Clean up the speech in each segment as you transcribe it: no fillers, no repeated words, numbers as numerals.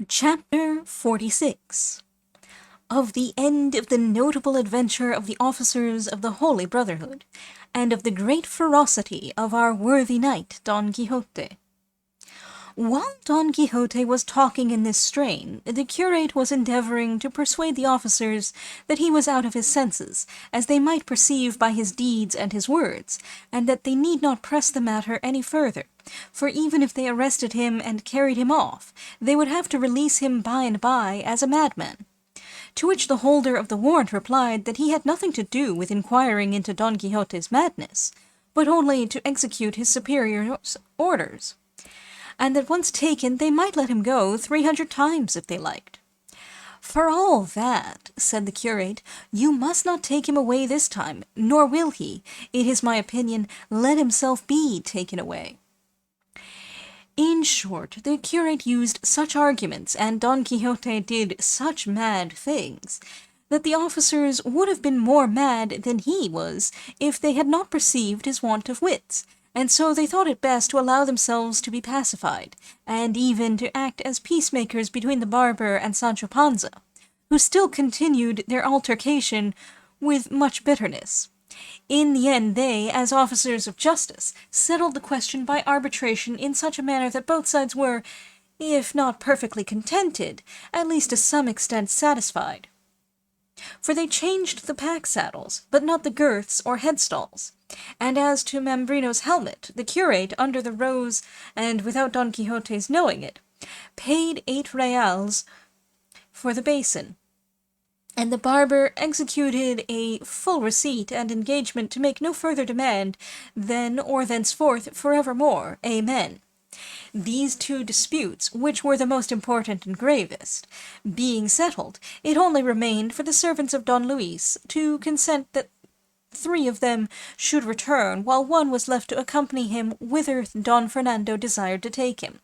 Chapter 46 Of the End of the Notable Adventure of the Officers of the Holy Brotherhood, and of the Great Ferocity of our worthy knight Don Quixote. While Don Quixote was talking in this strain, the curate was endeavoring to persuade the officers that he was out of his senses, as they might perceive by his deeds and his words, and that they need not press the matter any further, for even if they arrested him and carried him off, they would have to release him by and by as a madman. To which the holder of the warrant replied that he had nothing to do with inquiring into Don Quixote's madness, but only to execute his superior's orders, and that once taken they might let him go 300 times if they liked. "For all that," said the curate, "you must not take him away this time, nor will he, it is my opinion, let himself be taken away." In short, the curate used such arguments, and Don Quixote did such mad things, that the officers would have been more mad than he was if they had not perceived his want of wits, and so they thought it best to allow themselves to be pacified, and even to act as peacemakers between the barber and Sancho Panza, who still continued their altercation with much bitterness. In the end they, as officers of justice, settled the question by arbitration in such a manner that both sides were, if not perfectly contented, at least to some extent satisfied. For they changed the pack-saddles, but not the girths or headstalls. And as to Mambrino's helmet, the curate, under the rose, and without Don Quixote's knowing it, paid 8 reals for the basin, and the barber executed a full receipt and engagement to make no further demand, then or thenceforth forevermore. Amen. These two disputes, which were the most important and gravest, being settled, it only remained for the servants of Don Luis to consent that 3 of them should return, while one was left to accompany him whither Don Fernando desired to take him.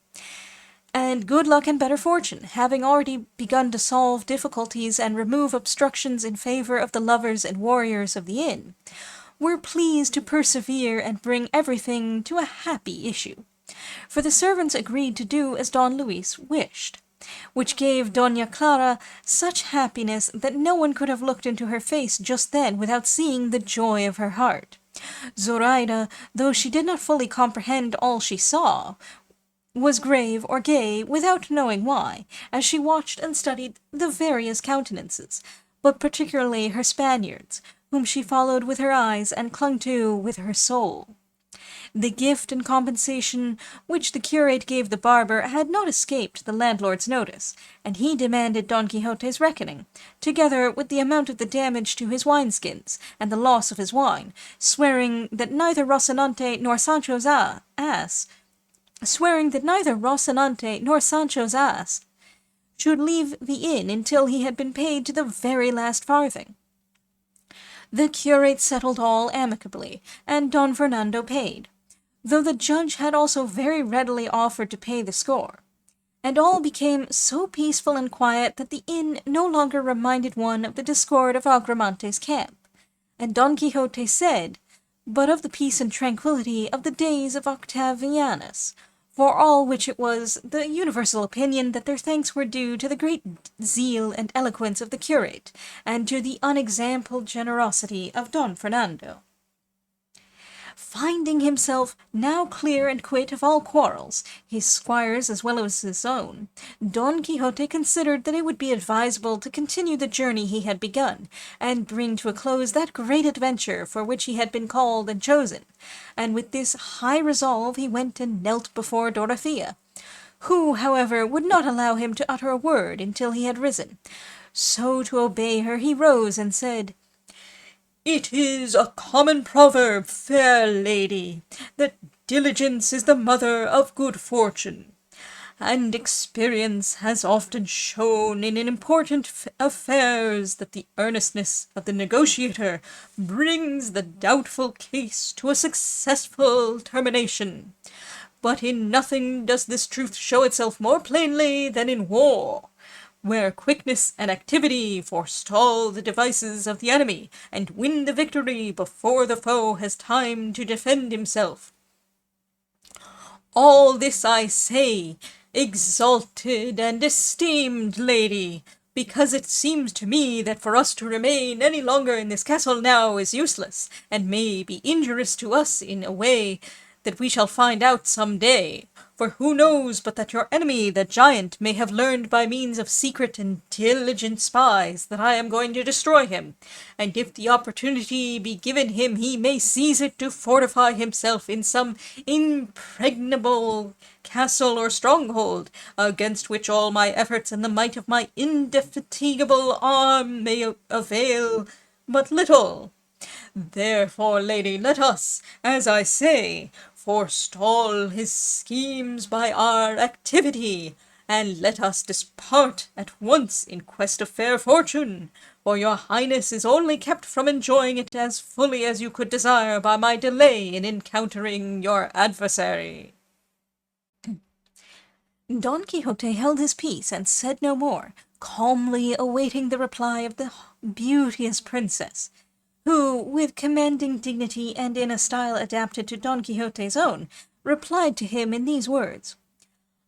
And good luck and better fortune, having already begun to solve difficulties and remove obstructions in favor of the lovers and warriors of the inn, were pleased to persevere and bring everything to a happy issue. For the servants agreed to do as Don Luis wished, which gave Doña Clara such happiness that no one could have looked into her face just then without seeing the joy of her heart. Zoraida, though she did not fully comprehend all she saw, was grave or gay without knowing why, as she watched and studied the various countenances, but particularly her Spaniards, whom she followed with her eyes and clung to with her soul. The gift and compensation which the curate gave the barber had not escaped the landlord's notice, and he demanded Don Quixote's reckoning, together with the amount of the damage to his wineskins, and the loss of his wine, swearing that neither Rocinante nor Sancho's ass should leave the inn until he had been paid to the very last farthing. The curate settled all amicably, and Don Fernando paid, though the judge had also very readily offered to pay the score, and all became so peaceful and quiet that the inn no longer reminded one of the discord of Agramante's camp, and Don Quixote said, but of the peace and tranquillity of the days of Octavianus, for all which it was the universal opinion that their thanks were due to the great zeal and eloquence of the curate, and to the unexampled generosity of Don Fernando. Finding himself now clear and quit of all quarrels, his squire's as well as his own, Don Quixote considered that it would be advisable to continue the journey he had begun, and bring to a close that great adventure for which he had been called and chosen, and with this high resolve he went and knelt before Dorothea, who, however, would not allow him to utter a word until he had risen. So to obey her he rose and said, "It is a common proverb, fair lady, that diligence is the mother of good fortune, and experience has often shown in important affairs that the earnestness of the negotiator brings the doubtful case to a successful termination. But in nothing does this truth show itself more plainly than in war, where quickness and activity forestall the devices of the enemy, and win the victory before the foe has time to defend himself. All this I say Exalted and esteemed lady, because it seems to me that for us to remain any longer in this castle now is useless, and may be injurious to us in a way that we shall find out some day. For who knows but that your enemy, the giant, may have learned by means of secret and diligent spies that I am going to destroy him, and if the opportunity be given him, he may seize it to fortify himself in some impregnable castle or stronghold, against which all my efforts and the might of my indefatigable arm may avail but little. Therefore, lady, let us, as I say, forestall his schemes by our activity, and let us depart at once in quest of fair fortune, for your highness is only kept from enjoying it as fully as you could desire by my delay in encountering your adversary. Don Quixote held his peace and said no more, calmly awaiting the reply of the beauteous princess, who, with commanding dignity and in a style adapted to Don Quixote's own, replied to him in these words: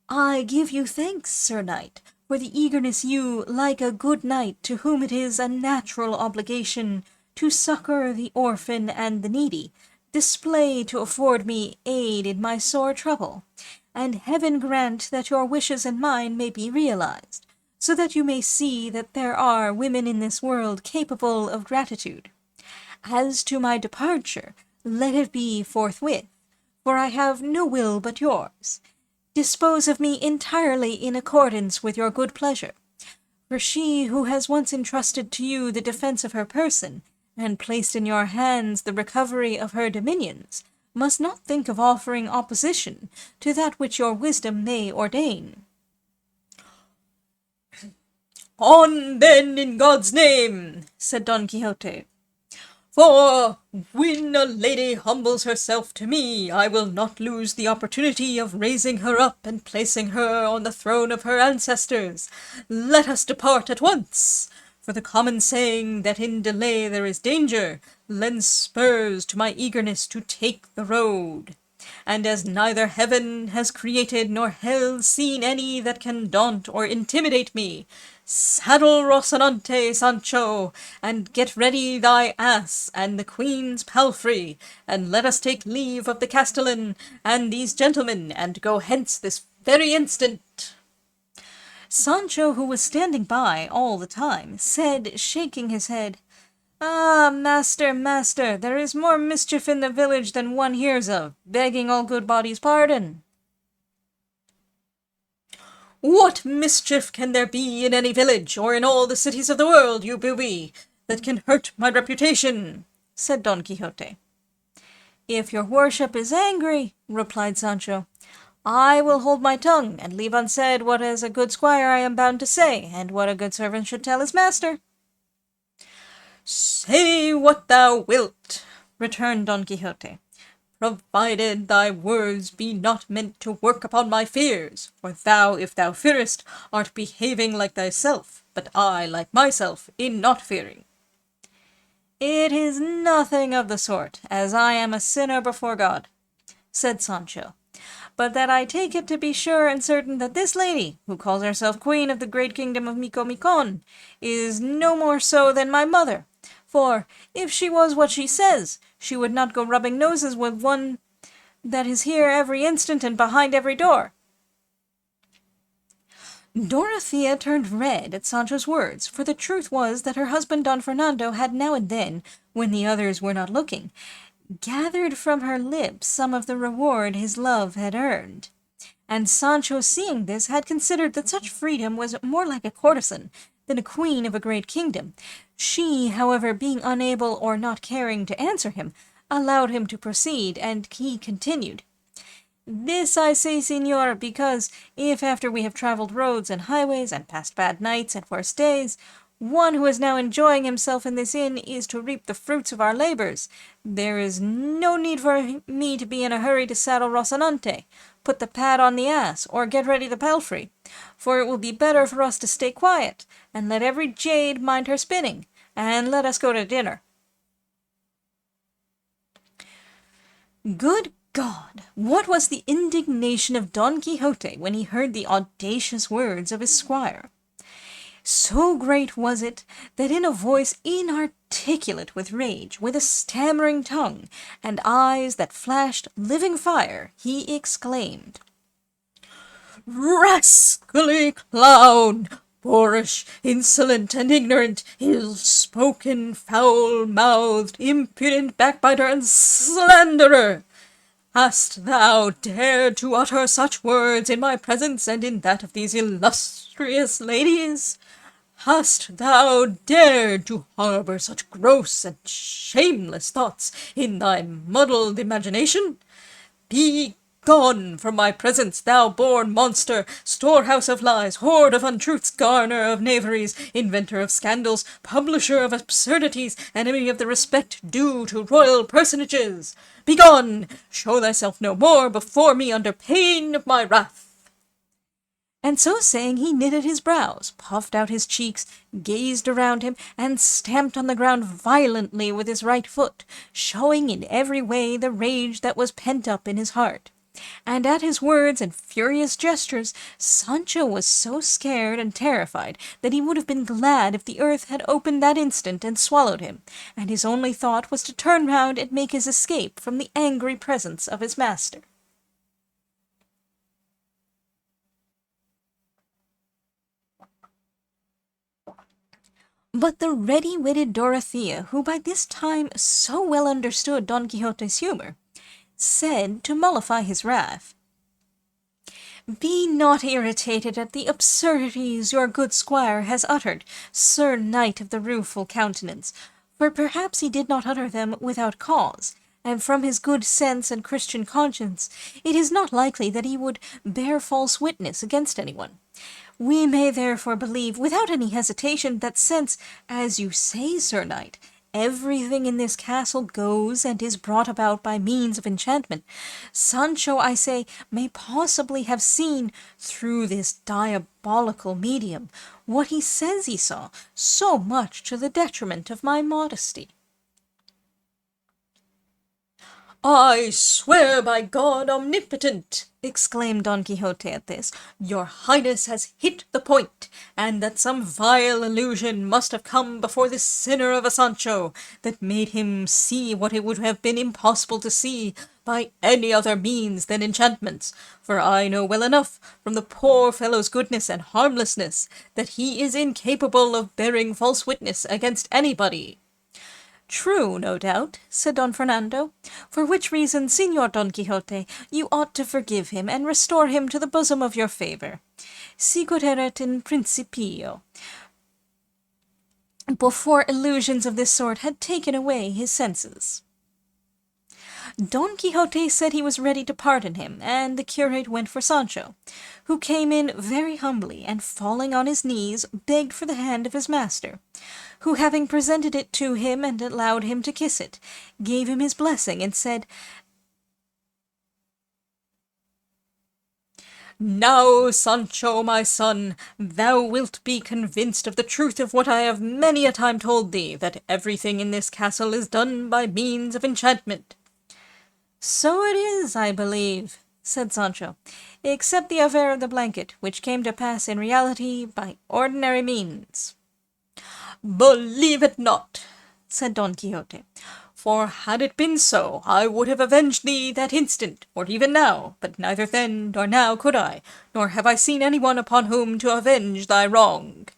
"I give you thanks, Sir Knight, for the eagerness you, like a good knight to whom it is a natural obligation to succor the orphan and the needy, display to afford me aid in my sore trouble, and heaven grant that your wishes and mine may be realized, so that you may see that there are women in this world capable of gratitude. As to my departure, let it be forthwith, for I have no will but yours. Dispose of me entirely in accordance with your good pleasure, for she who has once entrusted to you the defence of her person, and placed in your hands the recovery of her dominions, must not think of offering opposition to that which your wisdom may ordain." "On, then, in God's name," said Don Quixote. "For when a lady humbles herself to me, I will not lose the opportunity of raising her up and placing her on the throne of her ancestors. Let us depart at once, for the common saying that in delay there is danger lends spurs to my eagerness to take the road. And as neither heaven has created nor hell seen any that can daunt or intimidate me, saddle Rocinante, Sancho, and get ready thy ass and the queen's palfrey, and let us take leave of the castellan and these gentlemen, and go hence this very instant." Sancho, who was standing by all the time, said, shaking his head, "Ah, master, master, there is more mischief in the village than one hears of, begging all good bodies' pardon." "What mischief can there be in any village, or in all the cities of the world, you booby, that can hurt my reputation?" said Don Quixote. "If your worship is angry," replied Sancho, "I will hold my tongue, and leave unsaid what as a good squire I am bound to say, and what a good servant should tell his master." "Say what thou wilt," returned Don Quixote, "provided thy words be not meant to work upon my fears, for thou, if thou fearest, art behaving like thyself, but I, like myself, in not fearing." "It is nothing of the sort, as I am a sinner before God," said Sancho, "but that I take it to be sure and certain that this lady, who calls herself queen of the great kingdom of Micomicon, is no more so than my mother, for, if she was what she says, she would not go rubbing noses with one that is here every instant and behind every door." Dorothea turned red at Sancho's words, for the truth was that her husband Don Fernando had now and then, when the others were not looking, gathered from her lips some of the reward his love had earned. And Sancho, seeing this, had considered that such freedom was more like a courtesan than a queen of a great kingdom. She, however, being unable or not caring to answer him, allowed him to proceed, and he continued, "This I say, señor, because if after we have travelled roads and highways, and passed bad nights and worse days, one who is now enjoying himself in this inn is to reap the fruits of our labours, there is no need for me to be in a hurry to saddle Rocinante, put the pad on the ass, or get ready the palfrey, for it will be better for us to stay quiet, and let every jade mind her spinning, and let us go to dinner." "Good God, what was the indignation of Don Quixote when he heard the audacious words of his squire! So great was it that in a voice inarticulate with rage, with a stammering tongue, and eyes that flashed living fire, he exclaimed, "Rascally clown! Boorish, insolent, and ignorant, ill-spoken, foul-mouthed, impudent backbiter and slanderer! Hast thou dared to utter such words in my presence and in that of these illustrious ladies? Hast thou dared to harbour such gross and shameless thoughts in thy muddled imagination? Be gone from my presence, thou born monster, storehouse of lies, hoard of untruths, garner of knaveries, inventor of scandals, publisher of absurdities, enemy of the respect due to royal personages! Begone! Show thyself no more before me under pain of my wrath." And so saying, he knitted his brows, puffed out his cheeks, gazed around him, and stamped on the ground violently with his right foot, showing in every way the rage that was pent up in his heart. And at his words and furious gestures, Sancho was so scared and terrified that he would have been glad if the earth had opened that instant and swallowed him, and his only thought was to turn round and make his escape from the angry presence of his master. But the ready-witted Dorothea, who by this time so well understood Don Quixote's humour, said, to mollify his wrath, "Be not irritated at the absurdities your good squire has uttered, Sir Knight of the Rueful Countenance, for perhaps he did not utter them without cause, and from his good sense and Christian conscience it is not likely that he would bear false witness against anyone. We may therefore believe, without any hesitation, that since, as you say, Sir Knight, everything in this castle goes and is brought about by means of enchantment, Sancho, I say, may possibly have seen, through this diabolical medium, what he says he saw, so much to the detriment of my modesty." "I swear by God omnipotent," exclaimed Don Quixote at this, "your highness has hit the point, and that some vile illusion must have come before this sinner of a Sancho, that made him see what it would have been impossible to see by any other means than enchantments, for I know well enough, from the poor fellow's goodness and harmlessness, that he is incapable of bearing false witness against anybody." "True, no doubt," said Don Fernando, "for which reason, Señor Don Quixote, you ought to forgive him and restore him to the bosom of your favour. Sicut erat in principio, before illusions of this sort had taken away his senses." Don Quixote said he was ready to pardon him, and the curate went for Sancho, who came in very humbly, and falling on his knees, begged for the hand of his master, who, having presented it to him and allowed him to kiss it, gave him his blessing and said, "Now, Sancho, my son, thou wilt be convinced of the truth of what I have many a time told thee, that everything in this castle is done by means of enchantment." "So it is, I believe," said Sancho, "except the affair of the blanket, which came to pass in reality by ordinary means." "Believe it not," said Don Quixote, "for had it been so, I would have avenged thee that instant, or even now, but neither then nor now could I, nor have I seen anyone upon whom to avenge thy wrong."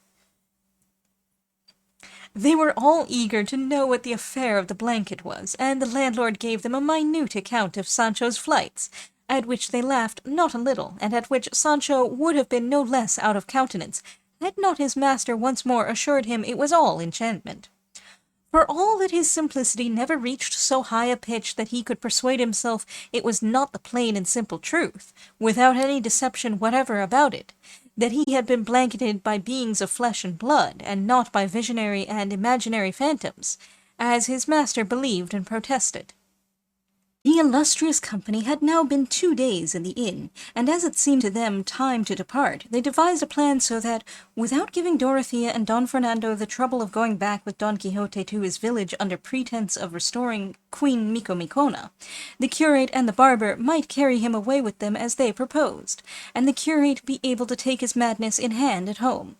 They were all eager to know what the affair of the blanket was, and the landlord gave them a minute account of Sancho's flights, at which they laughed not a little, and at which Sancho would have been no less out of countenance, had not his master once more assured him it was all enchantment. For all that his simplicity never reached so high a pitch that he could persuade himself it was not the plain and simple truth, without any deception whatever about it, that he had been blanketed by beings of flesh and blood, and not by visionary and imaginary phantoms, as his master believed and protested. The illustrious company had now been 2 days in the inn, and as it seemed to them time to depart, they devised a plan so that, without giving Dorothea and Don Fernando the trouble of going back with Don Quixote to his village under pretense of restoring Queen Micomicona, the curate and the barber might carry him away with them as they proposed, and the curate be able to take his madness in hand at home.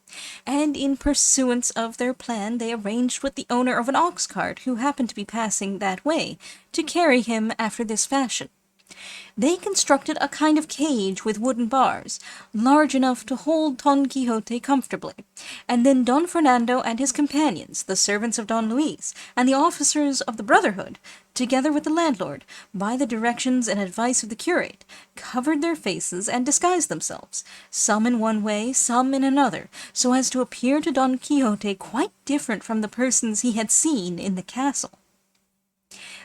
And in pursuance of their plan, they arranged with the owner of an ox cart who happened to be passing that way, to carry him after this fashion. They constructed a kind of cage with wooden bars, large enough to hold Don Quixote comfortably, and then Don Fernando and his companions, the servants of Don Luis, and the officers of the Brotherhood, together with the landlord, by the directions and advice of the curate, covered their faces and disguised themselves, some in one way, some in another, so as to appear to Don Quixote quite different from the persons he had seen in the castle.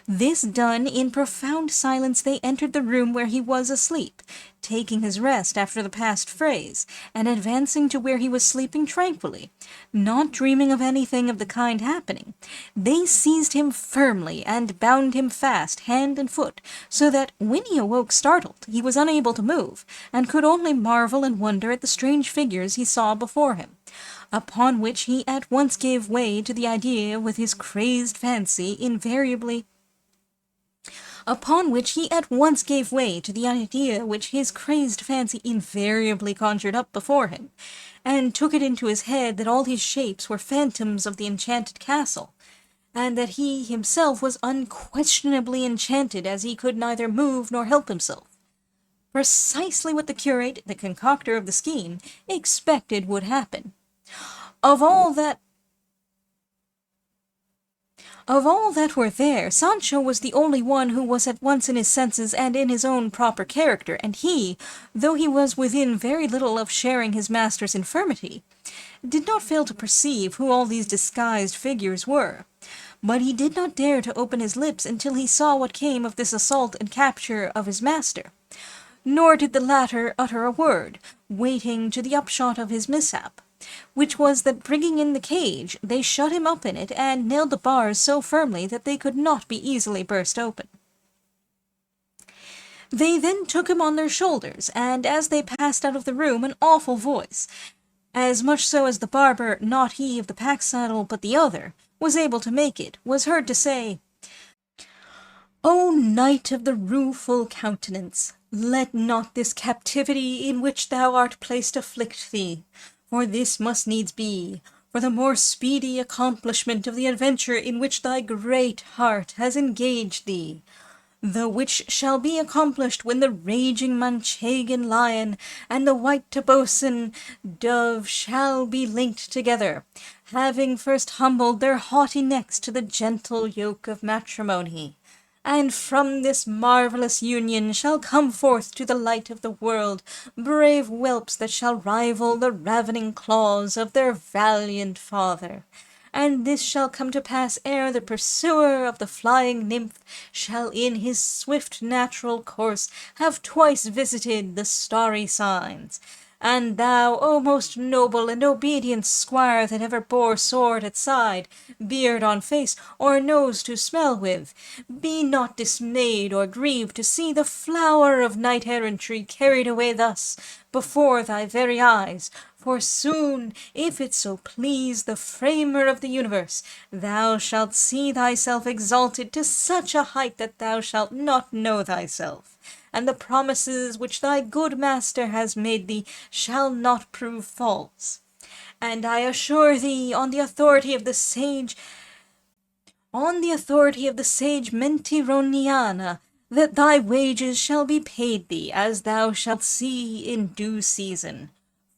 This done, in profound silence they entered the room where he was asleep, taking his rest after the past phrase, and advancing to where he was sleeping tranquilly, not dreaming of anything of the kind happening. They seized him firmly and bound him fast hand and foot, so that, when he awoke startled, he was unable to move, and could only marvel and wonder at the strange figures he saw before him. Upon which he at once gave way to the idea with his crazed fancy invariably which his crazed fancy invariably conjured up before him, and took it into his head that all his shapes were phantoms of the enchanted castle, and that he himself was unquestionably enchanted, as he could neither move nor help himself. Precisely what the curate, the concocter of the scheme, expected would happen. Of all that were there, Sancho was the only one who was at once in his senses and in his own proper character, and he, though he was within very little of sharing his master's infirmity, did not fail to perceive who all these disguised figures were. But he did not dare to open his lips until he saw what came of this assault and capture of his master, nor did the latter utter a word, waiting to the upshot of his mishap, which was that, bringing in the cage, they shut him up in it and nailed the bars so firmly that they could not be easily burst open. They then took him on their shoulders, and as they passed out of the room, an awful voice, as much so as the barber, not he of the pack-saddle but the other, was able to make it, was heard to say, "O knight of the rueful countenance, let not this captivity in which thou art placed afflict thee, for this must needs be, for the more speedy accomplishment of the adventure in which thy great heart has engaged thee, the which shall be accomplished when the raging Manchegan lion and the white Tobosan dove shall be linked together, having first humbled their haughty necks to the gentle yoke of matrimony. And from this marvellous union shall come forth to the light of the world brave whelps that shall rival the ravening claws of their valiant father. And this shall come to pass ere the pursuer of the flying nymph shall in his swift natural course have twice visited the starry signs. And thou, O most noble and obedient squire that ever bore sword at side, beard on face, or nose to smell with, be not dismayed or grieved to see the flower of knight-errantry carried away thus, before thy very eyes, for soon, if it so please the Framer of the universe, thou shalt see thyself exalted to such a height that thou shalt not know thyself, and the promises which thy good master has made thee shall not prove false. And I assure thee, on the authority of the sage Mentironiana, that thy wages shall be paid thee, as thou shalt see in due season.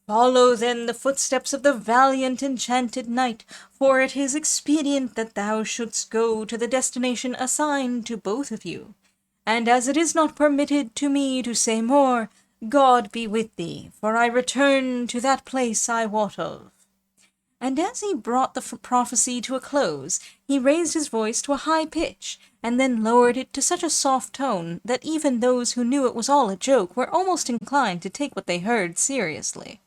Follow then the footsteps of the valiant enchanted knight, for it is expedient that thou shouldst go to the destination assigned to both of you. And as it is not permitted to me to say more, God be with thee, for I return to that place I wot of." And as he brought the prophecy to a close, he raised his voice to a high pitch, and then lowered it to such a soft tone that even those who knew it was all a joke were almost inclined to take what they heard seriously.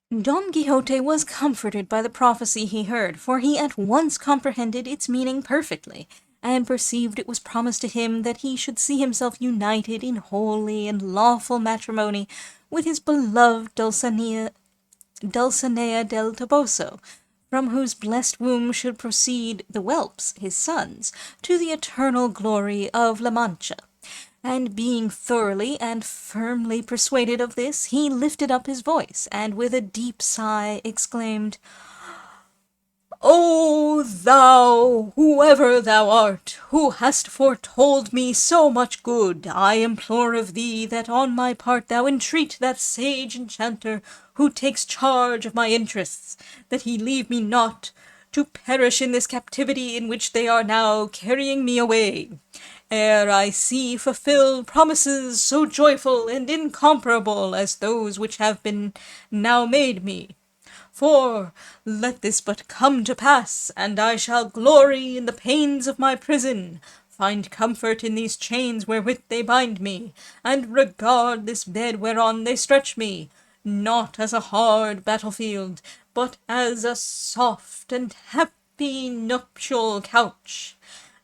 Don Quixote was comforted by the prophecy he heard, for he at once comprehended its meaning perfectly, and perceived it was promised to him that he should see himself united in holy and lawful matrimony with his beloved Dulcinea del Toboso, from whose blessed womb should proceed the whelps, his sons, to the eternal glory of La Mancha. And being thoroughly and firmly persuaded of this, he lifted up his voice, and with a deep sigh exclaimed, O thou, whoever thou art, who hast foretold me so much good, I implore of thee that on my part thou entreat that sage enchanter who takes charge of my interests, that he leave me not to perish in this captivity in which they are now carrying me away, ere I see fulfilled promises so joyful and incomparable as those which have been now made me. For let this but come to pass, and I shall glory in the pains of my prison, find comfort in these chains wherewith they bind me, and regard this bed whereon they stretch me, not as a hard battlefield, but as a soft and happy nuptial couch.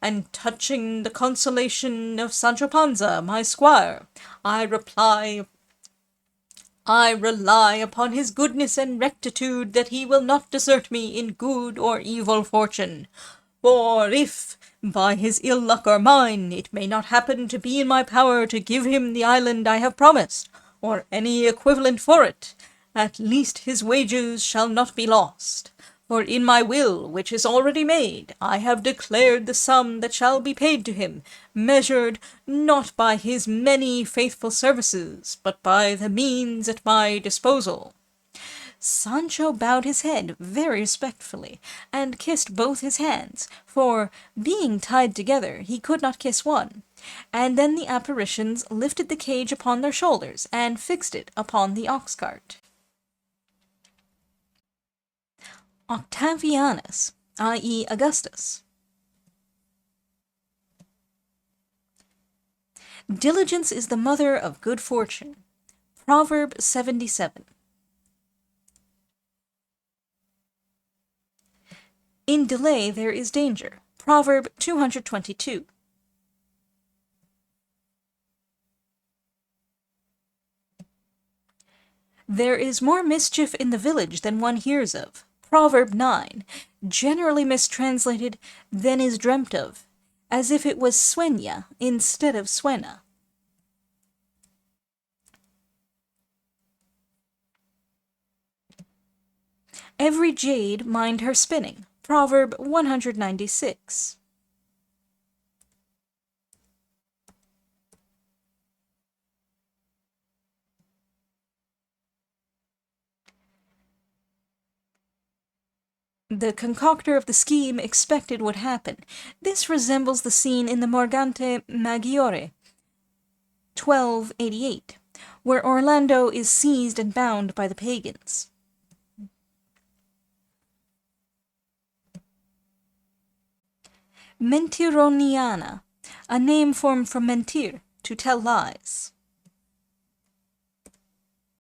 And touching the consolation of Sancho Panza, my squire, I rely upon his goodness and rectitude that he will not desert me in good or evil fortune. For if, by his ill luck or mine, it may not happen to be in my power to give him the island I have promised, or any equivalent for it, at least his wages shall not be lost. For in my will, which is already made, I have declared the sum that shall be paid to him, measured not by his many faithful services, but by the means at my disposal. Sancho bowed his head very respectfully, and kissed both his hands, for, being tied together, he could not kiss one. And then the apparitions lifted the cage upon their shoulders, and fixed it upon the ox-cart. Octavianus, i.e. Augustus. Diligence is the mother of good fortune. Proverb 77. In delay there is danger. Proverb 222. There is more mischief in the village than one hears of. Proverb 9, generally mistranslated, than is dreamt of, as if it was sueña instead of suena. Every jade mind her spinning. Proverb 196. The concocter of the scheme expected would happen. This resembles the scene in the Morgante Maggiore, 1288, where Orlando is seized and bound by the pagans. Mentironiana, a name formed from mentir, to tell lies.